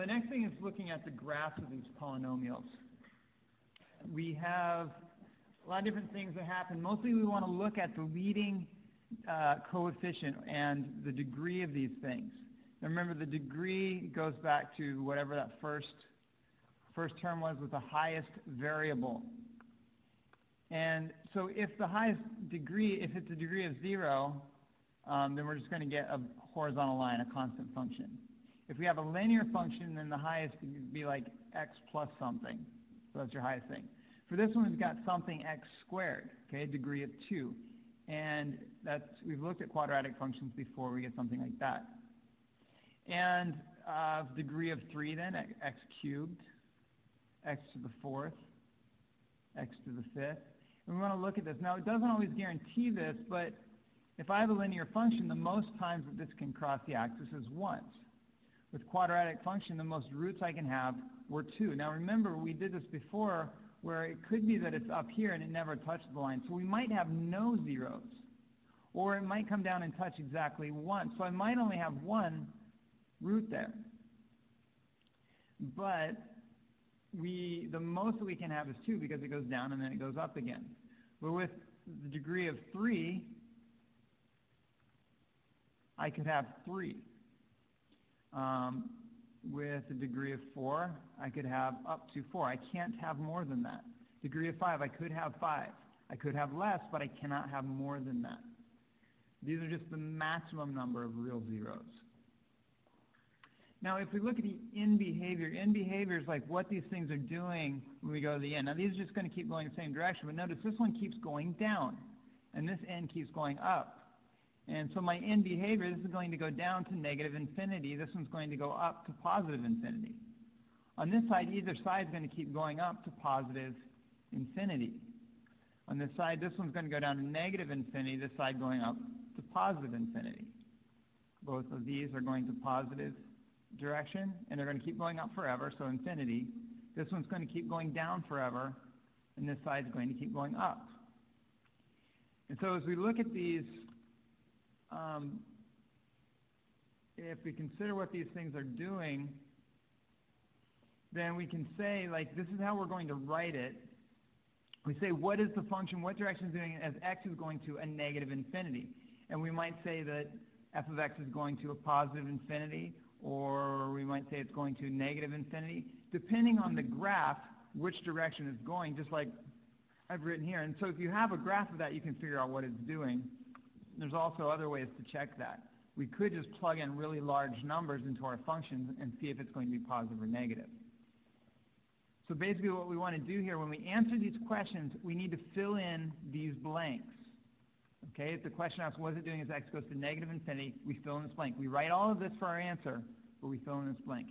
the next thing is looking at the graphs of these polynomials. We have a lot of different things that happen. Mostly we want to look at the leading coefficient and the degree of these things. Now remember, the degree goes back to whatever that first term was with the highest variable. And so if the highest degree, if it's a degree of 0, then we're just going to get a horizontal line, a constant function. If we have a linear function, then the highest would be like x plus something. So that's your highest thing. For this one, we've got something x squared, okay, a degree of 2. And we've looked at quadratic functions before, we get something like that. And degree of 3 then, x cubed, x to the 4th, x to the 5th. And we want to look at this. Now, it doesn't always guarantee this, but if I have a linear function, the most times that this can cross the axis is once. With quadratic function, the most roots I can have were 2. Now remember, we did this before where it could be that it's up here and it never touched the line. So we might have no zeros. Or it might come down and touch exactly 1. So I might only have 1 root there. But the most that we can have is 2 because it goes down and then it goes up again. But with the degree of 3, I could have 3. With a degree of 4, I could have up to 4. I can't have more than that. Degree of 5, I could have 5. I could have less, but I cannot have more than that. These are just the maximum number of real zeros. Now, if we look at the in behavior is like what these things are doing when we go to the end. Now, these are just going to keep going the same direction, but notice this one keeps going down, and this end keeps going up. And so my in behavior, this is going to go down to negative infinity. This one's going to go up to positive infinity. On this side, either side is going to keep going up to positive infinity. On this side, this one's going to go down to negative infinity, this side going up to positive infinity. Both of these are going to positive direction, and they're going to keep going up forever, so infinity. This one's going to keep going down forever, and this side is going to keep going up. And so as we look at these, if we consider what these things are doing, then we can say, like, this is how we're going to write it. We say, what is the function, what direction is doing it as x is going to a negative infinity? And we might say that f of x is going to a positive infinity, or we might say it's going to negative infinity, depending on the graph, which direction it's going, just like I've written here. And so if you have a graph of that, you can figure out what it's doing. There's also other ways to check that. We could just plug in really large numbers into our functions and see if it's going to be positive or negative. So basically what we want to do here, when we answer these questions, we need to fill in these blanks. Okay, if the question asks what is it doing as x goes to negative infinity, we fill in this blank. We write all of this for our answer, but we fill in this blank.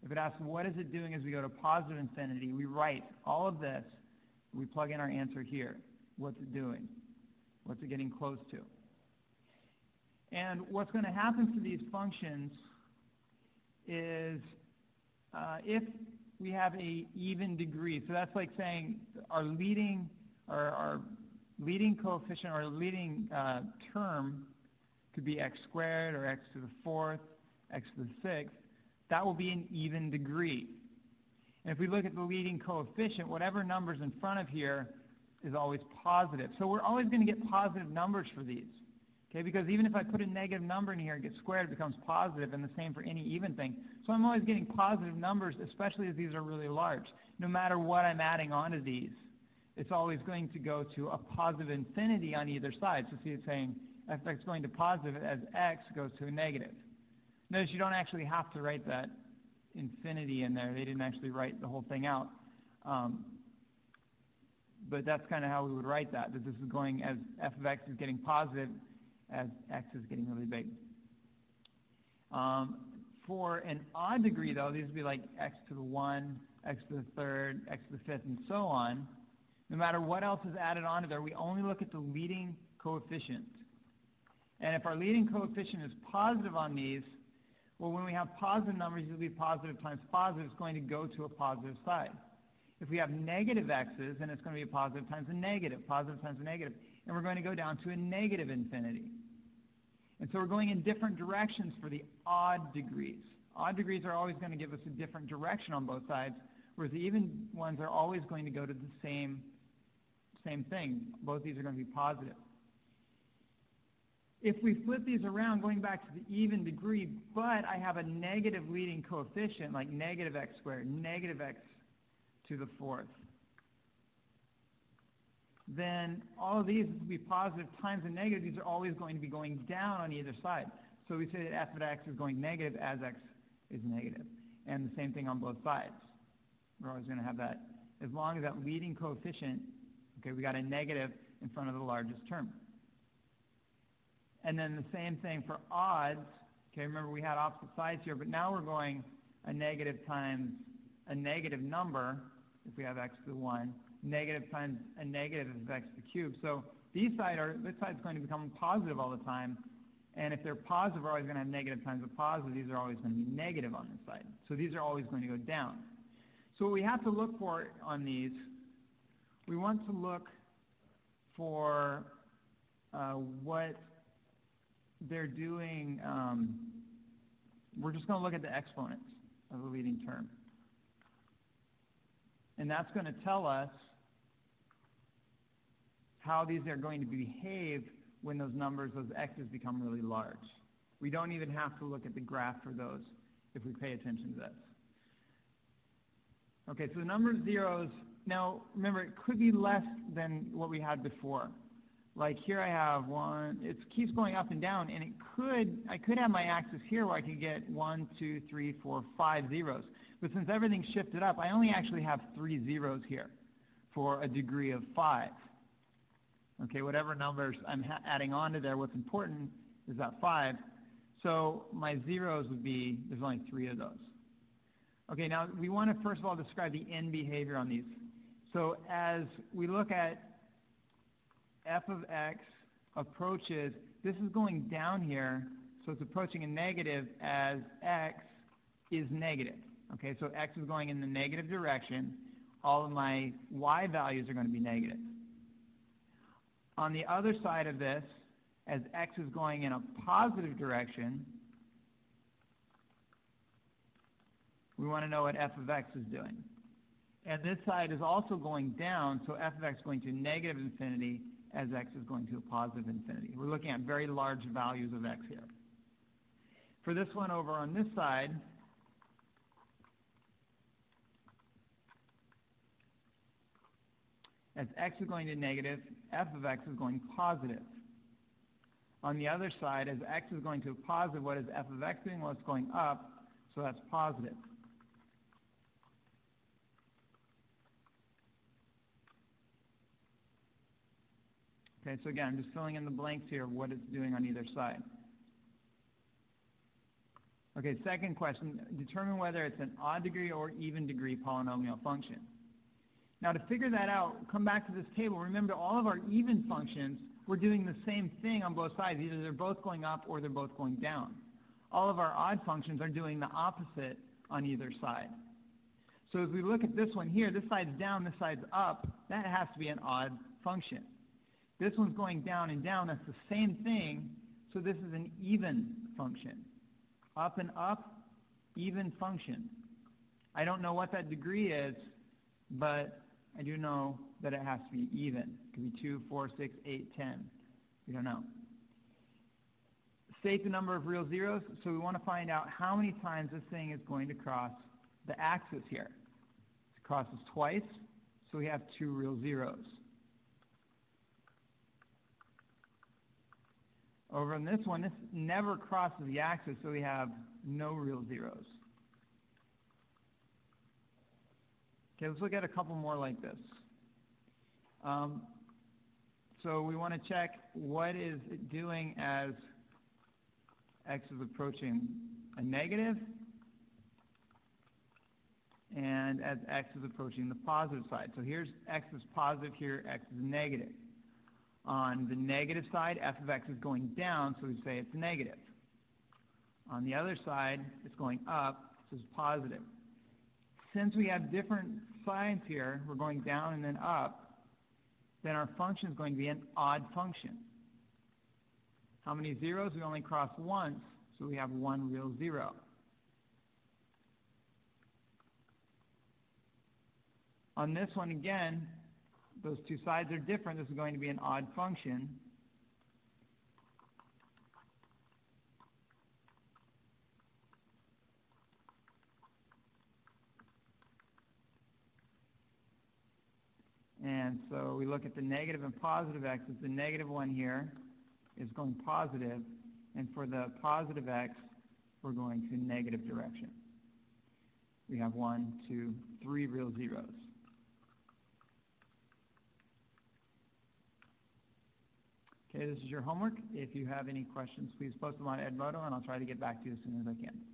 If it asks what is it doing as we go to positive infinity, we write all of this, we plug in our answer here. What's it doing? What's it getting close to? And what's going to happen to these functions is if we have a even degree, so that's like saying our leading coefficient or leading term could be x squared or x to the 4th, x to the 6th, that will be an even degree. And if we look at the leading coefficient, whatever number's in front of here is always positive. So we're always going to get positive numbers for these. Okay, because even if I put a negative number in here and get squared, it becomes positive, and the same for any even thing. So I'm always getting positive numbers, especially as these are really large. No matter what I'm adding onto these, it's always going to go to a positive infinity on either side. So see, it's saying f x going to positive as x goes to a negative. Notice you don't actually have to write that infinity in there. They didn't actually write the whole thing out. But that's kind of how we would write that this is going as f of x is getting positive as x is getting really big. For an odd degree, though, these would be like x to the 1, x to the 3rd, x to the 5th, and so on. No matter what else is added onto there, we only look at the leading coefficient. And if our leading coefficient is positive on these, well, when we have positive numbers, it'll be positive times positive. It's going to go to a positive side. If we have negative x's, then it's going to be a positive times a negative, positive times a negative. And we're going to go down to a negative infinity. And so we're going in different directions for the odd degrees. Odd degrees are always going to give us a different direction on both sides, whereas the even ones are always going to go to the same thing. Both these are going to be positive. If we flip these around, going back to the even degree, but I have a negative leading coefficient, like negative x squared, negative x to the fourth, then all of these will be positive times the negative. These are always going to be going down on either side. So we say that f of x is going negative as x is negative. And the same thing on both sides. We're always going to have that. As long as that leading coefficient, okay, we got a negative in front of the largest term. And then the same thing for odds. Okay, remember we had opposite sides here, but now we're going a negative times a negative number, if we have x to the 1, negative times a negative is x to the cube. So this side's going to become positive all the time. And if they're positive, we're always going to have negative times a positive. These are always going to be negative on this side. So these are always going to go down. So what we have to look for on these, we want to look for what they're doing. We're just going to look at the exponents of the leading term. And that's going to tell us how these are going to behave when those numbers, those x's, become really large. We don't even have to look at the graph for those if we pay attention to this. Okay, so the number of zeros, now remember it could be less than what we had before. Like here I have 1, it keeps going up and down, and I could have my axis here where I could get 1, 2, 3, 4, 5 zeros. But since everything's shifted up, I only actually have 3 zeros here for a degree of 5. Okay, whatever numbers I'm adding on to there, what's important is that 5. So my zeros would be, there's only 3 of those. Okay, now we want to first of all describe the end behavior on these. So as we look at f of x approaches, this is going down here, so it's approaching a negative as x is negative. Okay, so x is going in the negative direction. All of my y values are going to be negative. On the other side of this, as x is going in a positive direction, we want to know what f of x is doing. And this side is also going down, so f of x is going to negative infinity as x is going to a positive infinity. We're looking at very large values of x here. For this one over on this side, as x is going to negative, f of x is going positive. On the other side, as x is going to a positive, what is f of x doing? Well, it's going up, so that's positive. Okay, so again, I'm just filling in the blanks here of what it's doing on either side. Okay, second question, determine whether it's an odd degree or even degree polynomial function. Now to figure that out, come back to this table. Remember, all of our even functions, we're doing the same thing on both sides. Either they're both going up or they're both going down. All of our odd functions are doing the opposite on either side. So as we look at this one here, this side's down, this side's up, that has to be an odd function. This one's going down and down, that's the same thing, so this is an even function. Up and up, even function. I don't know what that degree is, but I do know that it has to be even. It could be 2, 4, 6, 8, 10. We don't know. State the number of real zeros, so we want to find out how many times this thing is going to cross the axis here. It crosses twice, so we have 2 real zeros. Over on this one, this never crosses the axis, so we have no real zeros. Okay, let's look at a couple more like this. So we want to check what is it doing as x is approaching a negative and as x is approaching the positive side. So here's x is positive, here x is negative. On the negative side, f of x is going down, so we say it's negative. On the other side, it's going up, so it's positive. Since we have different signs here, we're going down and then up, then our function is going to be an odd function. How many zeros? We only cross once, so we have 1 real zero. On this one, again, those two sides are different. This is going to be an odd function. And so we look at the negative and positive x's. The negative one here is going positive, and for the positive x, we're going to negative direction. We have 1, 2, 3 real zeros. Okay, this is your homework. If you have any questions, please post them on Edmodo, and I'll try to get back to you as soon as I can.